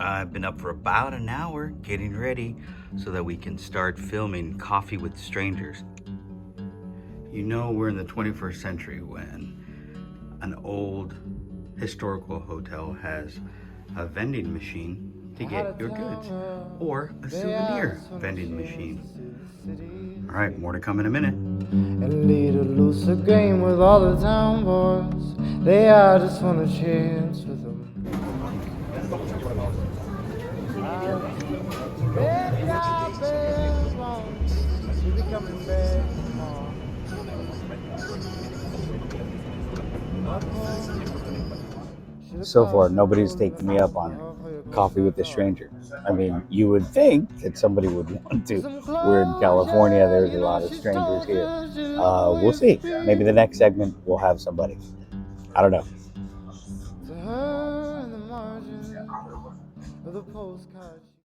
I've been up for about an hour getting ready so that we can start filming Coffee with Strangers. You know, we're in the 21st century when an old historical hotel has a vending machine to get your goods, or a souvenir vending machine. All right, more to come in a minute. And lead a looser game with all the town boys. They all just want a chance with them. She'll be coming back tomorrow. So far, nobody's taken me up on Coffee with a Stranger. I mean, you would think that somebody would want to. We're in California. There's a lot of strangers here. We'll see. Maybe the next segment we'll have somebody. I don't know. To her in the margin of the postcard.